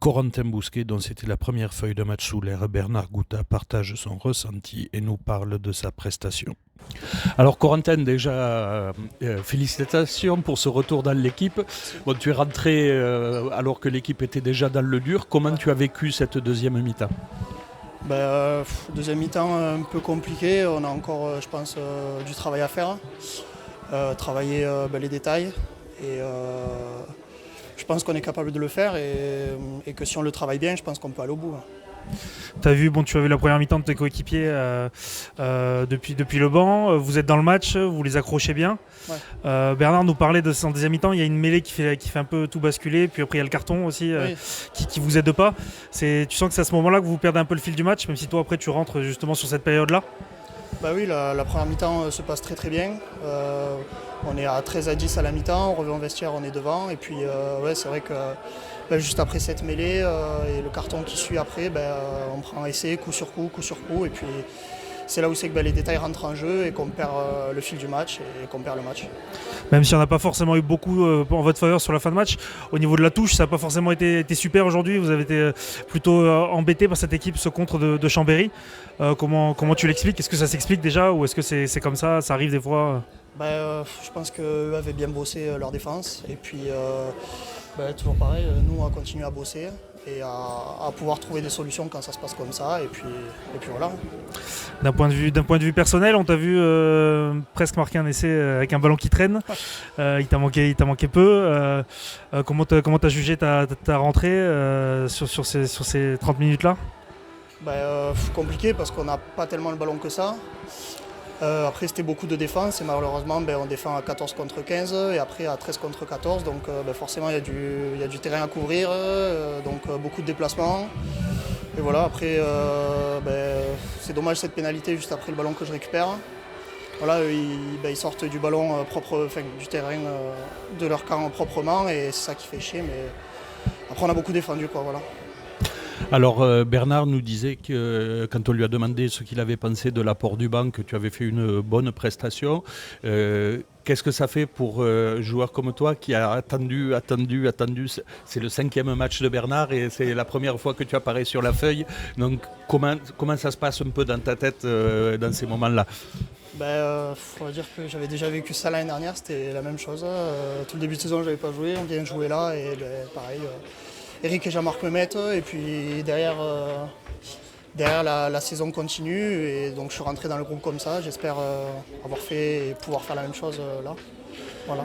Corentin Bousquet, dont c'était la première feuille de match sous l'air, Bernard Gouta partage son ressenti et nous parle de sa prestation. Alors Corentin, déjà, félicitations pour ce retour dans l'équipe. Bon, tu es rentré alors que l'équipe était déjà dans le dur. Comment tu as vécu cette deuxième mi-temps ? Deuxième mi-temps un peu compliqué. On a encore, je pense, du travail à faire. Travailler les détails. Et je pense qu'on est capable de le faire et que si on le travaille bien, je pense qu'on peut aller au bout. Tu as vu la première mi-temps de tes coéquipiers depuis le banc. Vous êtes dans le match, vous les accrochez bien. Ouais. Bernard nous parlait de son deuxième mi-temps. Il y a une mêlée qui fait un peu tout basculer. Puis après, il y a le carton aussi Oui. qui vous aide pas. Tu sens que c'est à ce moment-là que vous perdez un peu le fil du match, même si toi, après, tu rentres justement sur cette période-là. Oui, la première mi-temps se passe très très bien. On est à 13-10 à la mi-temps, on revient au vestiaire, on est devant. Et puis c'est vrai que juste après cette mêlée et le carton qui suit après, on prend essai, coup sur coup, coup sur coup. Et puis c'est là où c'est que les détails rentrent en jeu et qu'on perd le fil du match et qu'on perd le match. Même si on n'a pas forcément eu beaucoup en votre faveur sur la fin de match, au niveau de la touche, ça n'a pas forcément été super aujourd'hui. Vous avez été plutôt embêté par cette équipe, ce contre de Chambéry. Comment tu l'expliques ? Est-ce que ça s'explique déjà ou est-ce que c'est comme ça arrive des fois Je pense qu'eux avaient bien bossé leur défense. Et puis toujours pareil, nous on continue à bosser et à pouvoir trouver des solutions quand ça se passe comme ça. Et puis voilà. D'un point de vue personnel, on t'a vu presque marquer un essai avec un ballon qui traîne. Il t'a manqué peu. Comment t'as jugé ta rentrée sur ces 30 minutes-là ? Compliqué parce qu'on n'a pas tellement le ballon que ça. Après c'était beaucoup de défense et malheureusement on défend à 14 contre 15 et après à 13 contre 14 donc forcément il y a du terrain à couvrir, donc beaucoup de déplacements. Et voilà, après c'est dommage cette pénalité juste après le ballon que je récupère. Voilà, ils sortent du ballon propre, du terrain de leur camp proprement et c'est ça qui fait chier, mais après on a beaucoup défendu quoi, voilà. Alors Bernard nous disait que quand on lui a demandé ce qu'il avait pensé de l'apport du banc, que tu avais fait une bonne prestation. Qu'est-ce que ça fait pour un joueur comme toi qui a attendu. C'est le 5e match de Bernard et c'est la première fois que tu apparais sur la feuille. Donc comment ça se passe un peu dans ta tête dans ces moments-là ? On va dire que j'avais déjà vécu ça l'année dernière, c'était la même chose. Tout le début de saison, je n'avais pas joué, on vient jouer là et pareil. Eric et Jean-Marc me mettent et puis derrière la saison continue et donc je suis rentré dans le groupe comme ça. J'espère avoir fait et pouvoir faire la même chose là. Voilà.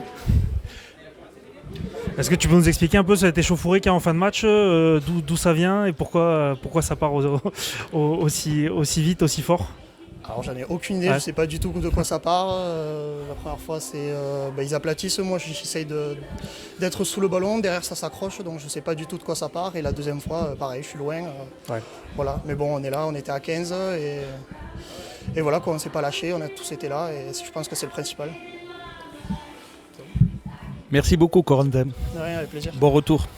Est-ce que tu peux nous expliquer un peu cette échauffourée qu'il y a en fin de match, d'où ça vient et pourquoi ça part aussi vite, aussi fort ? Alors j'en ai aucune idée, Ouais. Je ne sais pas du tout de quoi ça part. La première fois ils aplatissent, moi j'essaye d'être sous le ballon, derrière ça s'accroche, donc je ne sais pas du tout de quoi ça part. Et la deuxième fois, pareil, je suis loin. Ouais. Voilà. Mais bon, on est là, on était à 15 et voilà, on ne s'est pas lâché, on a tous été là et je pense que c'est le principal. Merci beaucoup Corentin. De rien, avec plaisir. Bon retour.